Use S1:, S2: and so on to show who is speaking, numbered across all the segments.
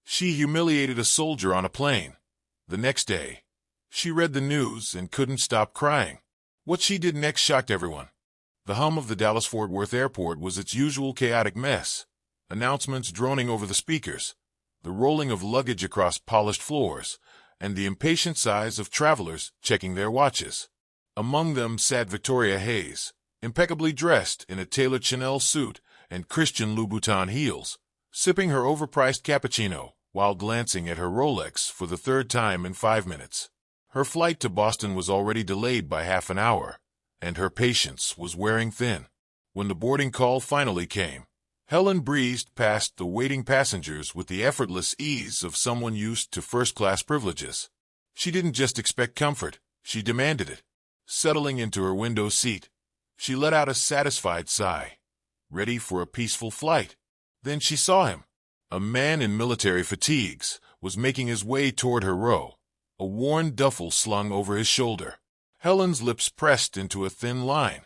S1: She humiliated a soldier on a plane. The next day, she read the news and couldn't stop crying. What she did next shocked everyone. The hum of the Dallas-Fort Worth airport was its usual chaotic mess. Announcements droning over the speakers, the rolling of luggage across polished floors, and the impatient sighs of travelers checking their watches. Among them sat Victoria Hayes, impeccably dressed in a tailored Chanel suit and Christian Louboutin heels, sipping her overpriced cappuccino while glancing at her Rolex for the third time in 5 minutes. Her flight to Boston was already delayed by half an hour, and her patience was wearing thin. When the boarding call finally came, Helen breezed past the waiting passengers with the effortless ease of someone used to first-class privileges. She didn't just expect comfort, she demanded it. Settling into her window seat, she let out a satisfied sigh, ready for a peaceful flight. Then she saw him. A man in military fatigues was making his way toward her row, a worn duffel slung over his shoulder. Helen's lips pressed into a thin line.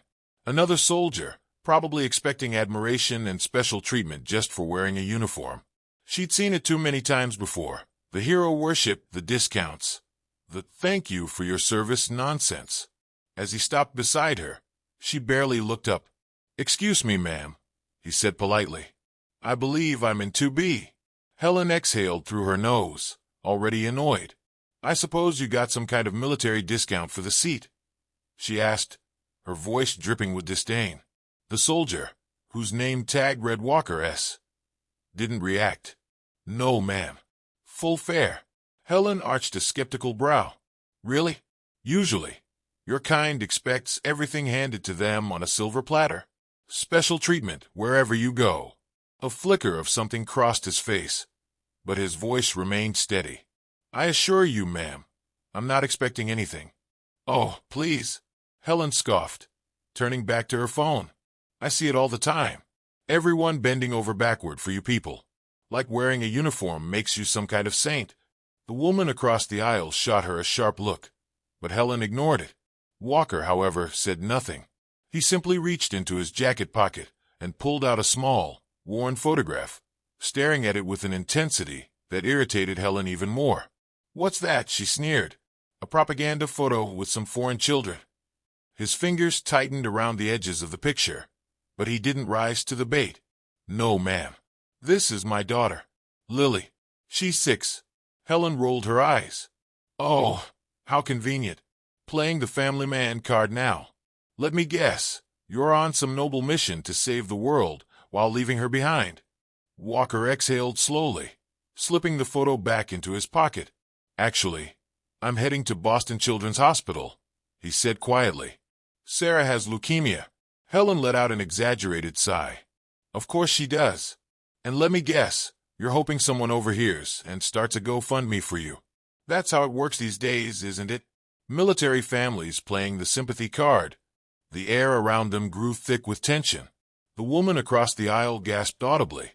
S1: Another soldier, probably expecting admiration and special treatment just for wearing a uniform. She'd seen it too many times before. The hero worship, the discounts, the thank you for your service nonsense. As he stopped beside her, she barely looked up. "Excuse me, ma'am," he said politely. "I believe I'm in 2B. Helen exhaled through her nose, already annoyed. "I suppose you got some kind of military discount for the seat?" she asked, her voice dripping with disdain. The soldier, whose name tag read Walker S., didn't react. "No, ma'am. Full fare." Helen arched a skeptical brow. "Really? Usually, your kind expects everything handed to them on a silver platter. Special treatment wherever you go." A flicker of something crossed his face, but his voice remained steady. "I assure you, ma'am, I'm not expecting anything." "Oh, please," Helen scoffed, turning back to her phone. "I see it all the time. Everyone bending over backward for you people. Like wearing a uniform makes you some kind of saint." The woman across the aisle shot her a sharp look, but Helen ignored it. Walker, however, said nothing. He simply reached into his jacket pocket and pulled out a small, worn photograph, staring at it with an intensity that irritated Helen even more. "What's that?" she sneered. "A propaganda photo with some foreign children." His fingers tightened around the edges of the picture, but he didn't rise to the bait. "No, ma'am. This is my daughter, Lily. She's 6. Helen rolled her eyes. "Oh, how convenient. Playing the family man card now. Let me guess, you're on some noble mission to save the world while leaving her behind." Walker exhaled slowly, slipping the photo back into his pocket. "Actually, I'm heading to Boston Children's Hospital," he said quietly. "Sarah has leukemia." Helen let out an exaggerated sigh. "Of course she does. And let me guess, you're hoping someone overhears and starts a GoFundMe for you. That's how it works these days, isn't it? Military families playing the sympathy card." The air around them grew thick with tension. The woman across the aisle gasped audibly,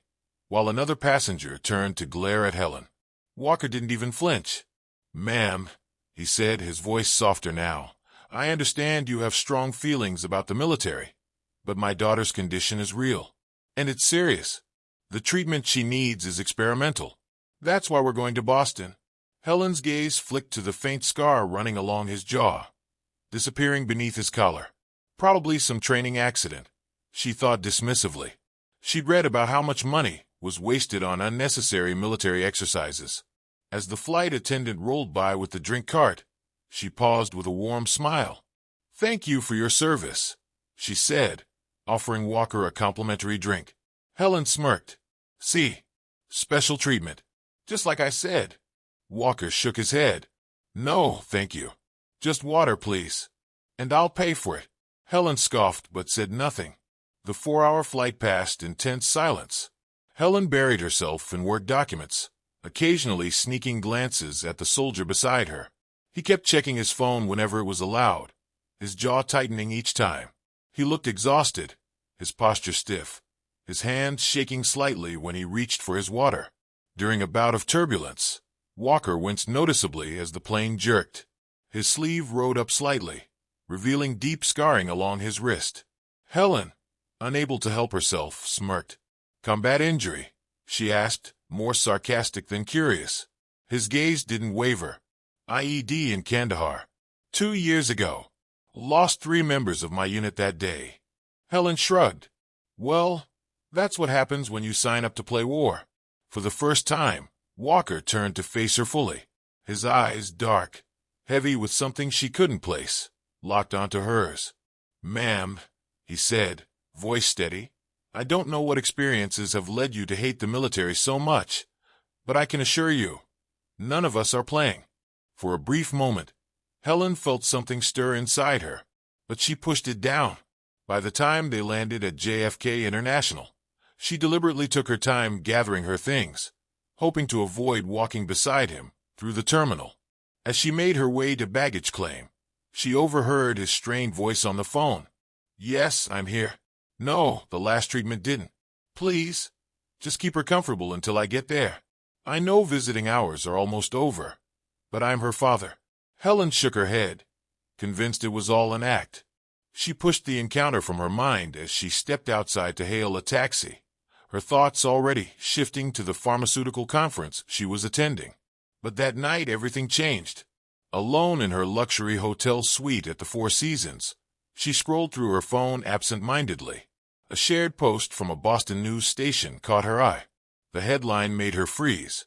S1: while another passenger turned to glare at Helen. Walker didn't even flinch. "Ma'am," he said, his voice softer now, "I understand you have strong feelings about the military, but my daughter's condition is real, and it's serious. The treatment she needs is experimental. That's why we're going to Boston." Helen's gaze flicked to the faint scar running along his jaw, disappearing beneath his collar. Probably some training accident, she thought dismissively. She'd read about how much money was wasted on unnecessary military exercises. As the flight attendant rolled by with the drink cart, she paused with a warm smile. "Thank you for your service," she said, offering Walker a complimentary drink. Helen smirked. "See, special treatment. Just like I said." Walker shook his head. "No, thank you. Just water, please. And I'll pay for it." Helen scoffed but said nothing. The 4-hour flight passed in tense silence. Helen buried herself in work documents, occasionally sneaking glances at the soldier beside her. He kept checking his phone whenever it was allowed, his jaw tightening each time. He looked exhausted, his posture stiff, his hand shaking slightly when he reached for his water. During a bout of turbulence, Walker winced noticeably as the plane jerked. His sleeve rode up slightly, revealing deep scarring along his wrist. Helen, unable to help herself, smirked. "Combat injury?" she asked, more sarcastic than curious. His gaze didn't waver. IED in Kandahar. 2 years ago. Lost 3 members of my unit that day. Helen shrugged. Well, that's what happens when you sign up to play war. For the first time, Walker turned to face her fully. His eyes dark, heavy with something she couldn't place, locked onto hers. Ma'am, he said, voice steady, I don't know what experiences have led you to hate the military so much, but I can assure you, none of us are playing. For a brief moment, Helen felt something stir inside her, but she pushed it down. By the time they landed at JFK International, she deliberately took her time gathering her things, hoping to avoid walking beside him through the terminal. As she made her way to baggage claim, she overheard his strained voice on the phone. Yes, I'm here. No, the last treatment didn't. Please, just keep her comfortable until I get there. I know visiting hours are almost over, but I'm her father. Helen shook her head, convinced it was all an act. She pushed the encounter from her mind as she stepped outside to hail a taxi, her thoughts already shifting to the pharmaceutical conference she was attending. But that night everything changed. Alone in her luxury hotel suite at the Four Seasons, she scrolled through her phone absent-mindedly. A shared post from a Boston news station caught her eye. The headline made her freeze,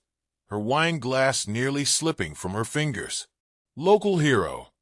S1: her wine glass nearly slipping from her fingers. Local hero.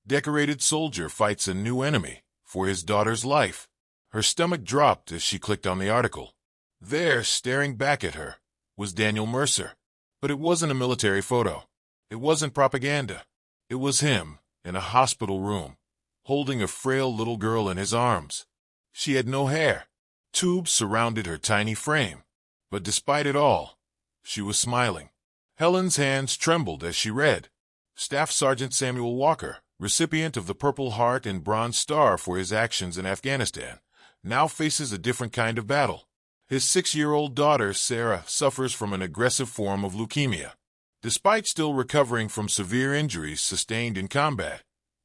S1: Decorated soldier fights a new enemy for his daughter's life. Her stomach dropped as she clicked on the article. There, staring back at her, was Daniel Mercer. But it wasn't a military photo. It wasn't propaganda. It was him, in a hospital room, holding a frail little girl in his arms. She had no hair. Tubes surrounded her tiny frame. But despite it all, she was smiling. Helen's hands trembled as she read. Staff Sergeant Samuel Walker, recipient of the Purple Heart and Bronze Star for his actions in Afghanistan, now faces a different kind of battle. His 6-year-old daughter, Sarah, suffers from an aggressive form of leukemia. Despite still recovering from severe injuries sustained in combat,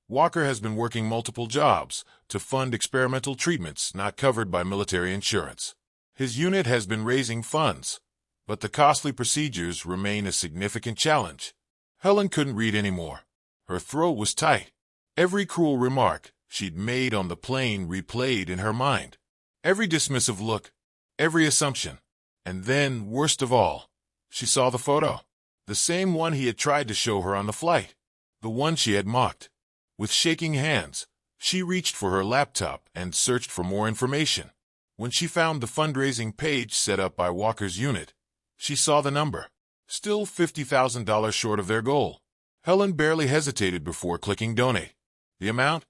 S1: Walker has been working multiple jobs to fund experimental treatments not covered by military insurance. His unit has been raising funds, but the costly procedures remain a significant challenge. Helen couldn't read anymore. Her throat was tight. Every cruel remark she'd made on the plane replayed in her mind. Every dismissive look, every assumption. And then, worst of all, she saw the photo. The same one he had tried to show her on the flight. The one she had mocked. With shaking hands, she reached for her laptop and searched for more information. When she found the fundraising page set up by Walker's unit, she saw the number. Still $50,000 short of their goal. Helen barely hesitated before clicking donate. The amount?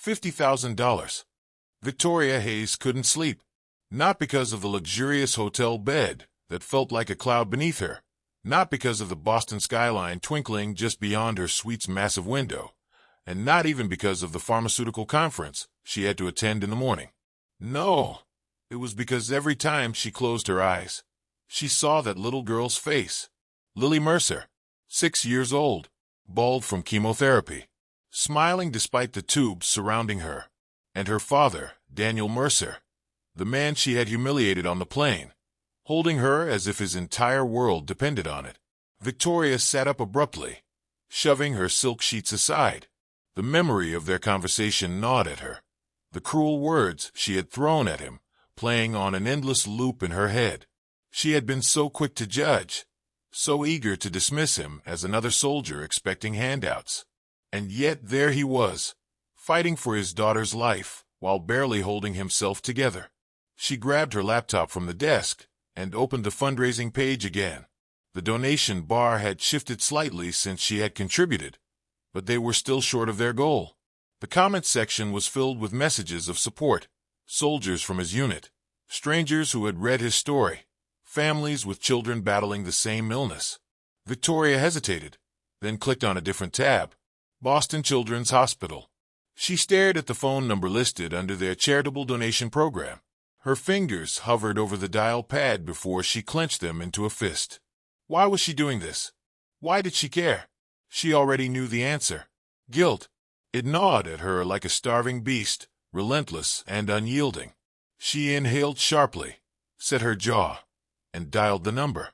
S1: $50,000. Victoria Hayes couldn't sleep. Not because of the luxurious hotel bed that felt like a cloud beneath her. Not because of the Boston skyline twinkling just beyond her suite's massive window. And not even because of the pharmaceutical conference she had to attend in the morning. No, it was because every time she closed her eyes, she saw that little girl's face. Lily Mercer, 6 years old, bald from chemotherapy, smiling despite the tubes surrounding her. And her father, Daniel Mercer, the man she had humiliated on the plane, holding her as if his entire world depended on it. Victoria sat up abruptly, shoving her silk sheets aside. The memory of their conversation gnawed at her. The cruel words she had thrown at him, playing on an endless loop in her head. She had been so quick to judge, so eager to dismiss him as another soldier expecting handouts. And yet there he was, fighting for his daughter's life while barely holding himself together. She grabbed her laptop from the desk and opened the fundraising page again. The donation bar had shifted slightly since she had contributed, but they were still short of their goal. The comment section was filled with messages of support. Soldiers from his unit, strangers who had read his story, families with children battling the same illness. Victoria hesitated, then clicked on a different tab. Boston Children's Hospital. She stared at the phone number listed under their charitable donation program. Her fingers hovered over the dial pad before she clenched them into a fist. Why was she doing this? Why did she care? She already knew the answer. Guilt. It gnawed at her like a starving beast, relentless and unyielding. She inhaled sharply, set her jaw, and dialed the number.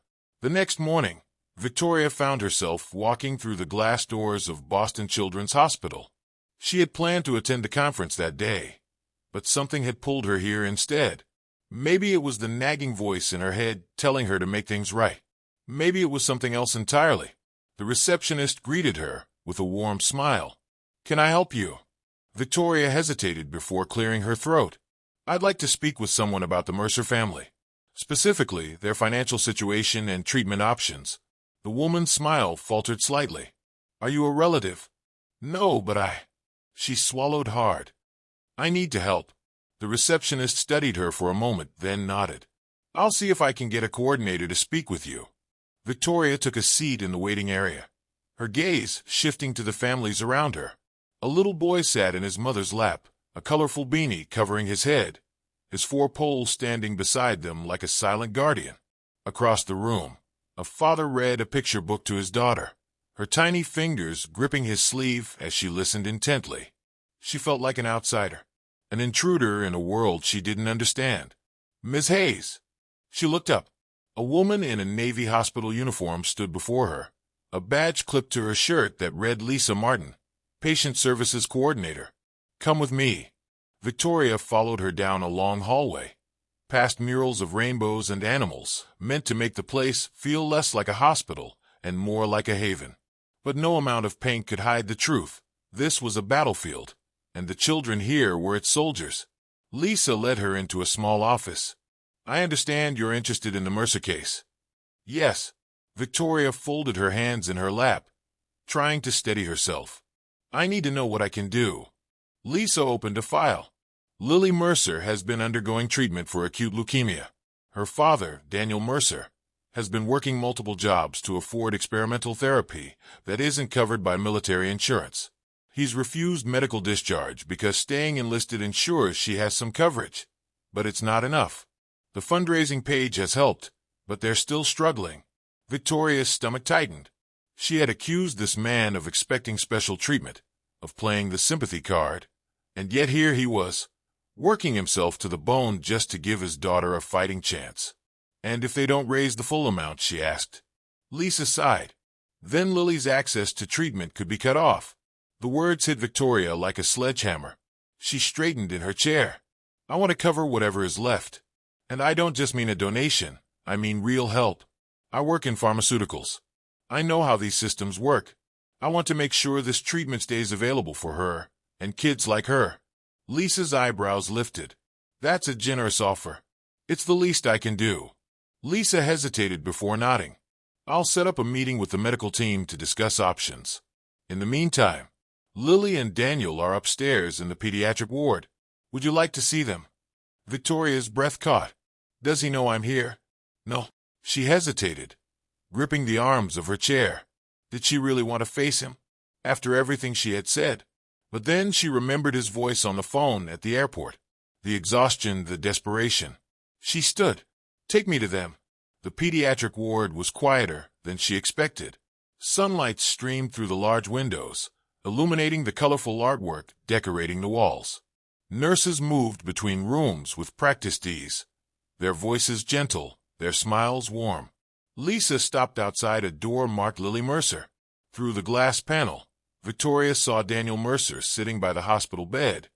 S1: The next morning, Victoria found herself walking through the glass doors of Boston Children's Hospital. She had planned to attend the conference that day, but something had pulled her here instead. Maybe it was the nagging voice in her head telling her to make things right. Maybe it was something else entirely. The receptionist greeted her with a warm smile. "Can I help you?" Victoria hesitated before clearing her throat. "I'd like to speak with someone about the Mercer family, specifically their financial situation and treatment options." The woman's smile faltered slightly. "Are you a relative?" "No, but She swallowed hard. "I need to help." The receptionist studied her for a moment, then nodded. "I'll see if I can get a coordinator to speak with you." Victoria took a seat in the waiting area, her gaze shifting to the families around her. A little boy sat in his mother's lap, a colorful beanie covering his head, his 4 poles standing beside them like a silent guardian. Across the room, a father read a picture book to his daughter, her tiny fingers gripping his sleeve as she listened intently. She felt like an outsider, an intruder in a world she didn't understand. "Miss Hayes." She looked up. A woman in a Navy hospital uniform stood before her, a badge clipped to her shirt that read Lisa Martin, Patient Services Coordinator. "Come with me." Victoria followed her down a long hallway, past murals of rainbows and animals, meant to make the place feel less like a hospital and more like a haven. But no amount of paint could hide the truth. This was a battlefield, and the children here were its soldiers. Lisa led her into a small office. "I understand you're interested in the Mercer case." "Yes." Victoria folded her hands in her lap, trying to steady herself. "I need to know what I can do." Lisa opened a file. "Lily Mercer has been undergoing treatment for acute leukemia. Her father, Daniel Mercer, has been working multiple jobs to afford experimental therapy that isn't covered by military insurance. He's refused medical discharge because staying enlisted ensures she has some coverage. But it's not enough. The fundraising page has helped, but they're still struggling." Victoria's stomach tightened. She had accused this man of expecting special treatment, of playing the sympathy card, and yet here he was, working himself to the bone just to give his daughter a fighting chance. "And if they don't raise the full amount?" she asked. Lisa sighed. Then Lily's access to treatment could be cut off. The words hit Victoria like a sledgehammer. She straightened in her chair. "I want to cover whatever is left. And I don't just mean a donation, I mean real help. I work in pharmaceuticals. I know how these systems work. I want to make sure this treatment stays available for her, and kids like her." Lisa's eyebrows lifted. "That's a generous offer. It's the least I can do." Lisa hesitated before nodding. "I'll set up a meeting with the medical team to discuss options. In the meantime, Lily and Daniel are upstairs in the pediatric ward. Would you like to see them?" Victoria's breath caught. "Does he know I'm here?" "No." She hesitated, gripping the arms of her chair. Did she really want to face him, after everything she had said? But then she remembered his voice on the phone at the airport, the exhaustion, the desperation. She stood. "Take me to them." The pediatric ward was quieter than she expected. Sunlight streamed through the large windows, illuminating the colorful artwork decorating the walls. Nurses moved between rooms with practiced ease, their voices gentle, their smiles warm. Lisa stopped outside a door marked Lily Mercer. Through the glass panel, Victoria saw Daniel Mercer sitting by the hospital bed,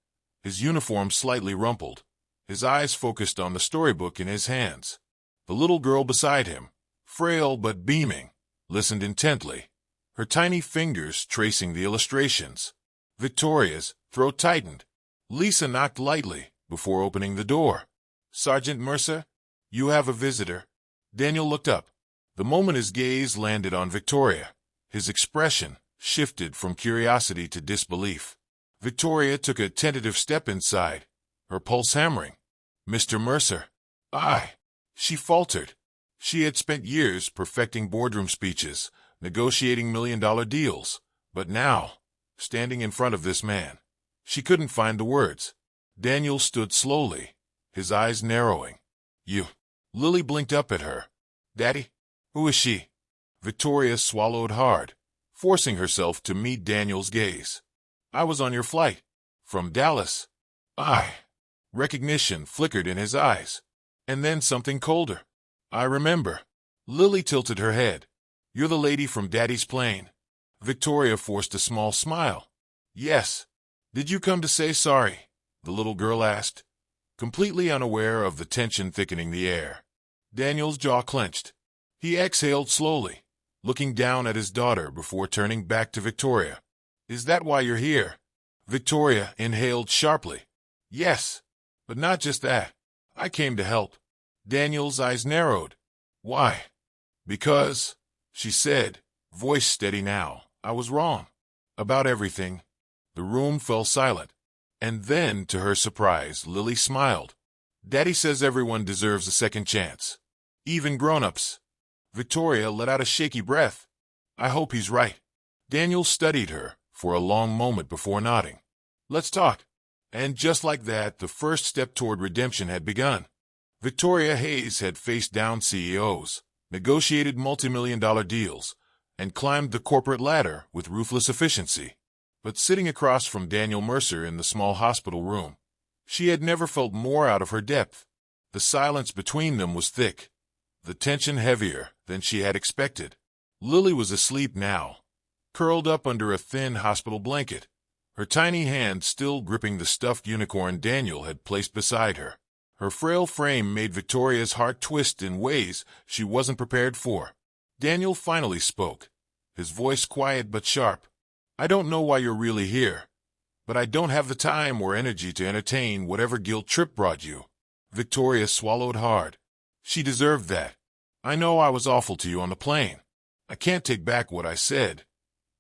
S1: his uniform slightly rumpled, his eyes focused on the storybook in his hands. The little girl beside him, frail but beaming, listened intently, her tiny fingers tracing the illustrations. Victoria's throat tightened. Lisa knocked lightly before opening the door. "Sergeant Mercer, you have a visitor." Daniel looked up. The moment his gaze landed on Victoria, his expression shifted from curiosity to disbelief. Victoria took a tentative step inside, her pulse hammering. "Mr. Mercer." She faltered. She had spent years perfecting boardroom speeches, negotiating million-dollar deals, but now, standing in front of this man, she couldn't find the words. Daniel stood slowly, his eyes narrowing. "You." Lily blinked up at her. "Daddy? Who is she?" Victoria swallowed hard, forcing herself to meet Daniel's gaze. "I was on your flight. From Dallas." Recognition flickered in his eyes. And then something colder. "I remember." Lily tilted her head. You're the lady from Daddy's plane. Victoria forced a small smile. Yes. Did you come to say sorry? The little girl asked, completely unaware of the tension thickening the air. Daniel's jaw clenched. He exhaled slowly, looking down at his daughter before turning back to Victoria. Is that why you're here? Victoria inhaled sharply. Yes, but not just that. I came to help. Daniel's eyes narrowed. Why? Because, she said, voice steady now, I was wrong. About everything. The room fell silent. And then, to her surprise, Lily smiled. Daddy says everyone deserves a second chance. Even grown-ups. Victoria let out a shaky breath. I hope he's right. Daniel studied her for a long moment before nodding. Let's talk. And just like that, the first step toward redemption had begun. Victoria Hayes had faced down CEOs, negotiated multi-million-dollar deals, and climbed the corporate ladder with ruthless efficiency. But sitting across from Daniel Mercer in the small hospital room, she had never felt more out of her depth. The silence between them was thick, the tension heavier than she had expected. Lily was asleep now, curled up under a thin hospital blanket, her tiny hand still gripping the stuffed unicorn Daniel had placed beside her. Her frail frame made Victoria's heart twist in ways she wasn't prepared for. Daniel finally spoke, his voice quiet but sharp. I don't know why you're really here, but I don't have the time or energy to entertain whatever guilt trip brought you. Victoria swallowed hard. She deserved that. I know I was awful to you on the plane. I can't take back what I said,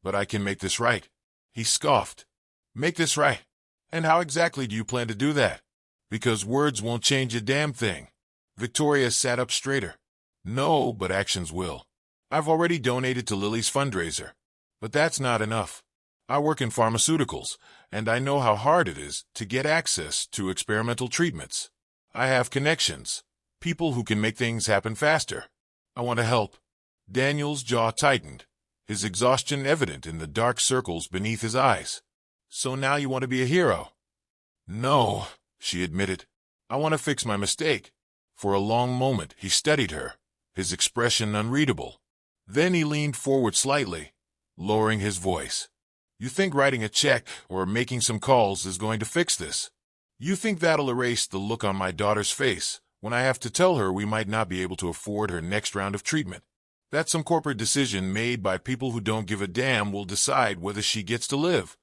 S1: but I can make this right. He scoffed. Make this right? And how exactly do you plan to do that? Because words won't change a damn thing. Victoria sat up straighter. No, but actions will. I've already donated to Lily's fundraiser. But that's not enough. I work in pharmaceuticals, and I know how hard it is to get access to experimental treatments. I have connections, people who can make things happen faster. I want to help. Daniel's jaw tightened, his exhaustion evident in the dark circles beneath his eyes. So now you want to be a hero? No, she admitted. I want to fix my mistake. For a long moment he studied her, his expression unreadable. Then he leaned forward slightly, lowering his voice. You think writing a check or making some calls is going to fix this? You think that'll erase the look on my daughter's face when I have to tell her we might not be able to afford her next round of treatment? That some corporate decision made by people who don't give a damn will decide whether she gets to live.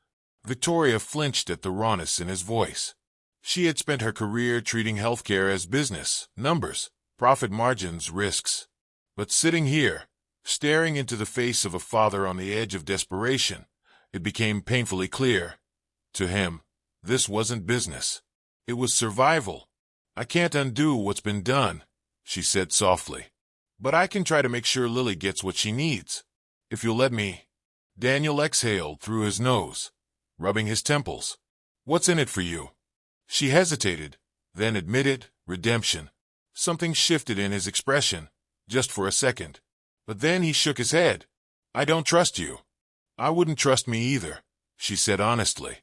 S1: Victoria flinched at the rawness in his voice. She had spent her career treating healthcare as business, numbers, profit margins, risks. But sitting here, staring into the face of a father on the edge of desperation, it became painfully clear. To him, this wasn't business. It was survival. I can't undo what's been done, she said softly. But I can try to make sure Lily gets what she needs. If you'll let me. Daniel exhaled through his nose, rubbing his temples. What's in it for you? She hesitated, then admitted, redemption. Something shifted in his expression, just for a second. But then he shook his head. I don't trust you. I wouldn't trust me either, she said honestly.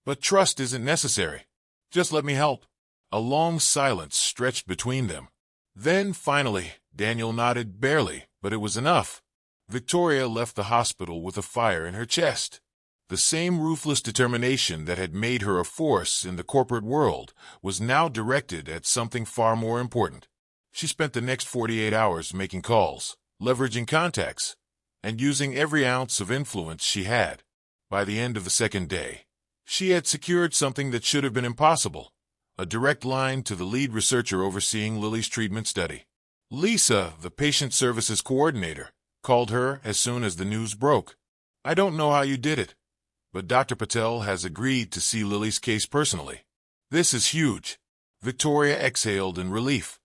S1: But trust isn't necessary. Just let me help. A long silence stretched between them. Then, finally, Daniel nodded barely, but it was enough. Victoria left the hospital with a fire in her chest. The same ruthless determination that had made her a force in the corporate world was now directed at something far more important. She spent the next 48 hours making calls, leveraging contacts, and using every ounce of influence she had. By the end of the second day, she had secured something that should have been impossible, a direct line to the lead researcher overseeing Lily's treatment study. Lisa, the patient services coordinator, called her as soon as the news broke. I don't know how you did it, but Dr. Patel has agreed to see Lily's case personally. This is huge. Victoria exhaled in relief.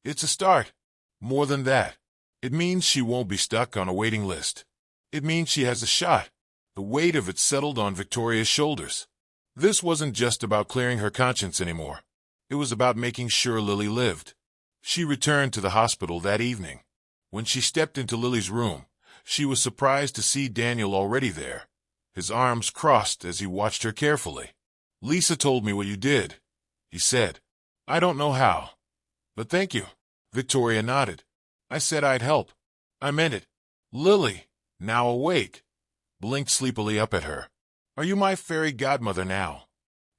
S1: It's a start. More than that. It means she won't be stuck on a waiting list. It means she has a shot. The weight of it settled on Victoria's shoulders. This wasn't just about clearing her conscience anymore. It was about making sure Lily lived. She returned to the hospital that evening. When she stepped into Lily's room, she was surprised to see Daniel already there, his arms crossed as he watched her carefully. Lisa told me what you did, he said. I don't know how, but thank you. Victoria nodded. I said I'd help. I meant it. Lily, now awake, blinked sleepily up at her. Are you my fairy godmother now?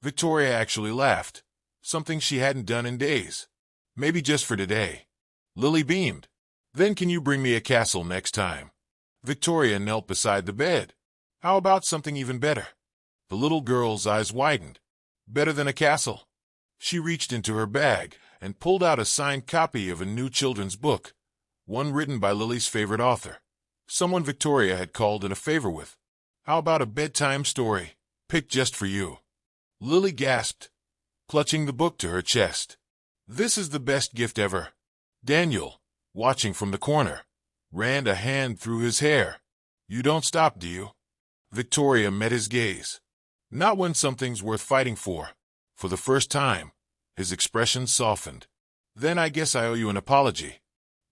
S1: Victoria actually laughed, something she hadn't done in days. Maybe just for today. Lily beamed. Then can you bring me a castle next time? Victoria knelt beside the bed. How about something even better? The little girl's eyes widened. Better than a castle? She reached into her bag and pulled out a signed copy of a new children's book, one written by Lily's favorite author, someone Victoria had called in a favor with. How about a bedtime story, picked just for you? Lily gasped, clutching the book to her chest. This is the best gift ever. Daniel, watching from the corner, ran a hand through his hair. You don't stop, do you? Victoria met his gaze. Not when something's worth fighting for. For the first time, his expression softened. Then I guess I owe you an apology.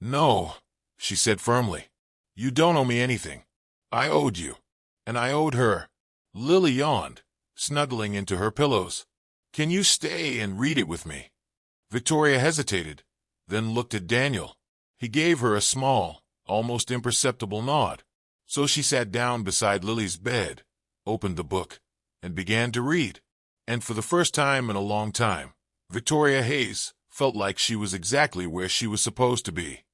S1: No, she said firmly. You don't owe me anything. I owed you. And I owed her. Lily yawned, snuggling into her pillows. Can you stay and read it with me? Victoria hesitated, then looked at Daniel. He gave her a small, almost imperceptible nod. So she sat down beside Lily's bed, opened the book, and began to read. And for the first time in a long time, Victoria Hayes felt like she was exactly where she was supposed to be.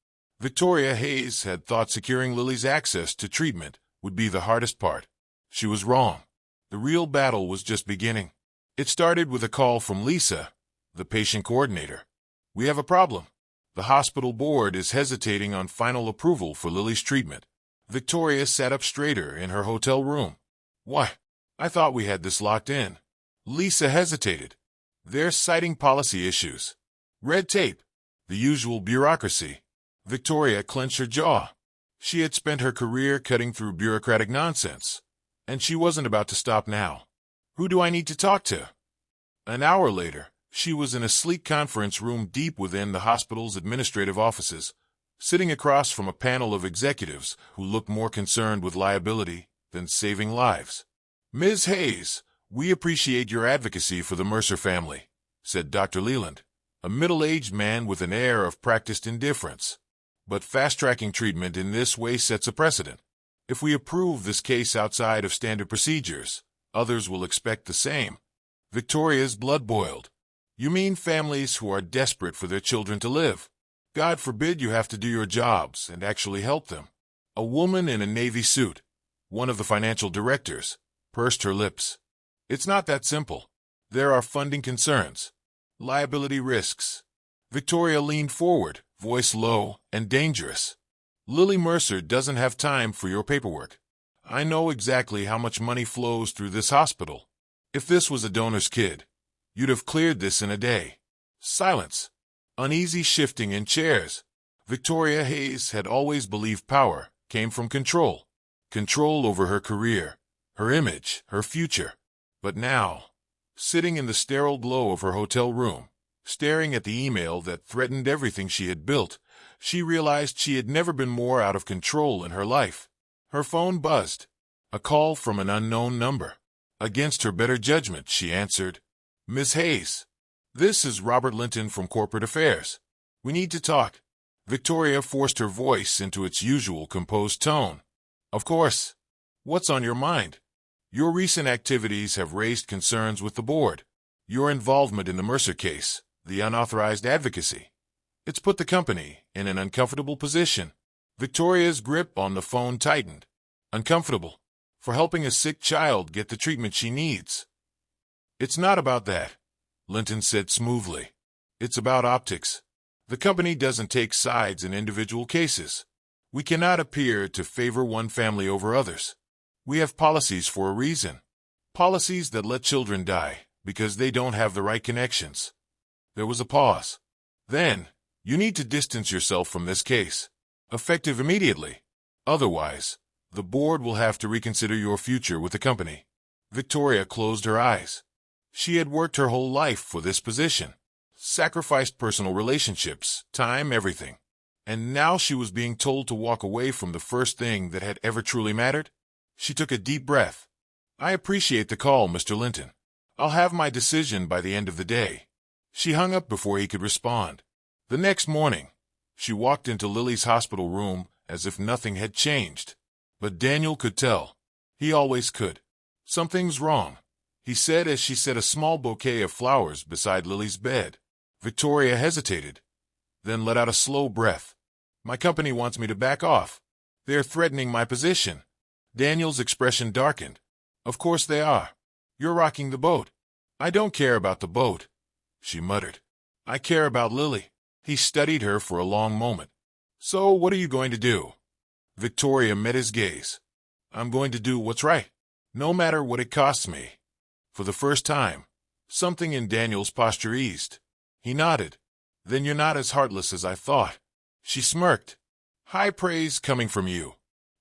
S1: Victoria Hayes had thought securing Lily's access to treatment would be the hardest part. She was wrong. The real battle was just beginning. It started with a call from Lisa, the patient coordinator. We have a problem. The hospital board is hesitating on final approval for Lily's treatment. Victoria sat up straighter in her hotel room. Why? I thought we had this locked in. Lisa hesitated. They're citing policy issues. Red tape. The usual bureaucracy. Victoria clenched her jaw. She had spent her career cutting through bureaucratic nonsense, and she wasn't about to stop now. Who do I need to talk to? An hour later, she was in a sleek conference room deep within the hospital's administrative offices, sitting across from a panel of executives who looked more concerned with liability than saving lives. Ms. Hayes, we appreciate your advocacy for the Mercer family, said Dr. Leland, a middle-aged man with an air of practiced indifference. But fast-tracking treatment in this way sets a precedent. If we approve this case outside of standard procedures, others will expect the same. Victoria's blood boiled. You mean families who are desperate for their children to live? God forbid you have to do your jobs and actually help them. A woman in a navy suit, one of the financial directors, pursed her lips. It's not that simple. There are funding concerns, liability risks. Victoria leaned forward, voice low and dangerous. Lily Mercer doesn't have time for your paperwork. I know exactly how much money flows through this hospital. If this was a donor's kid, you'd have cleared this in a day. Silence. Uneasy shifting in chairs. Victoria Hayes had always believed power came from control. Control over her career, her image, her future. But now, sitting in the sterile glow of her hotel room, staring at the email that threatened everything she had built, she realized she had never been more out of control in her life. Her phone buzzed. A call from an unknown number. Against her better judgment, she answered. Miss Hayes. This is Robert Linton from Corporate Affairs. We need to talk. Victoria forced her voice into its usual composed tone. Of course. What's on your mind? Your recent activities have raised concerns with the board. Your involvement in the Mercer case, the unauthorized advocacy. It's put the company in an uncomfortable position. Victoria's grip on the phone tightened. Uncomfortable. For helping a sick child get the treatment she needs. It's not about that, Linton said smoothly. It's about optics. The company doesn't take sides in individual cases. We cannot appear to favor one family over others. We have policies for a reason. Policies that let children die because they don't have the right connections. There was a pause. Then, you need to distance yourself from this case. Effective immediately. Otherwise, the board will have to reconsider your future with the company. Victoria closed her eyes. She had worked her whole life for this position. Sacrificed personal relationships, time, everything. And now she was being told to walk away from the first thing that had ever truly mattered? She took a deep breath. I appreciate the call, Mr. Linton. I'll have my decision by the end of the day. She hung up before he could respond. The next morning, she walked into Lily's hospital room as if nothing had changed. But Daniel could tell. He always could. "Something's wrong," he said as she set a small bouquet of flowers beside Lily's bed. Victoria hesitated, then let out a slow breath. "My company wants me to back off. They're threatening my position." Daniel's expression darkened. "Of course they are. You're rocking the boat." "I don't care about the boat," she muttered. "I care about Lily." He studied her for a long moment. "So what are you going to do?" Victoria met his gaze. "I'm going to do what's right, no matter what it costs me." For the first time, something in Daniel's posture eased. He nodded. "Then you're not as heartless as I thought." She smirked. "High praise coming from you."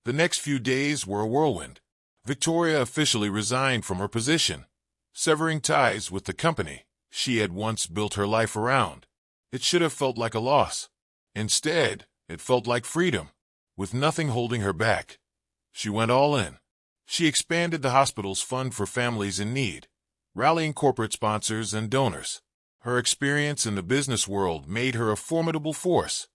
S1: The next few days were a whirlwind. Victoria officially resigned from her position, severing ties with the company she had once built her life around. It should have felt like a loss. Instead, it felt like freedom. With nothing holding her back, she went all in. She expanded the hospital's fund for families in need, rallying corporate sponsors and donors. Her experience in the business world made her a formidable force,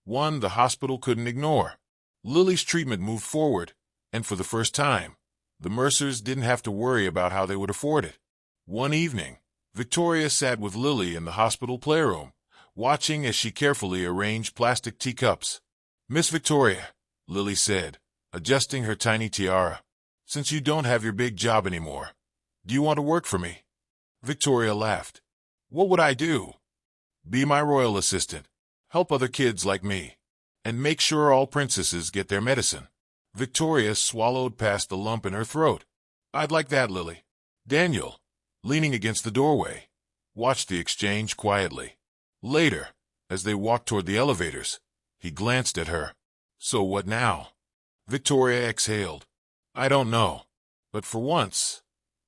S1: one the hospital couldn't ignore. Lily's treatment moved forward, and for the first time, the Mercers didn't have to worry about how they would afford it. One evening, Victoria sat with Lily in the hospital playroom, watching as she carefully arranged plastic teacups. "Miss Victoria," Lily said, adjusting her tiny tiara, "since you don't have your big job anymore, do you want to work for me?" Victoria laughed. "What would I do?" "Be my royal assistant, help other kids like me, and make sure all princesses get their medicine." Victoria swallowed past the lump in her throat. "I'd like that, Lily." Daniel, leaning against the doorway, watched the exchange quietly. Later, as they walked toward the elevators, he glanced at her. "So what now?" Victoria exhaled. "I don't know. But for once,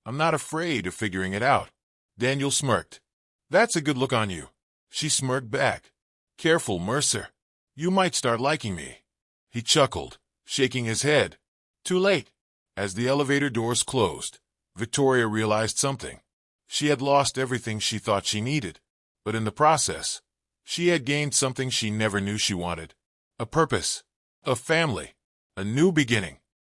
S1: I'm not afraid of figuring it out." Daniel smirked. "That's a good look on you." She smirked back. "Careful, Mercer. You might start liking me." He chuckled, shaking his head. Too late. As the elevator doors closed, Victoria realized something. She had lost everything she thought she needed, but in the process, she had gained something she never knew she wanted. A purpose, a family, a new beginning.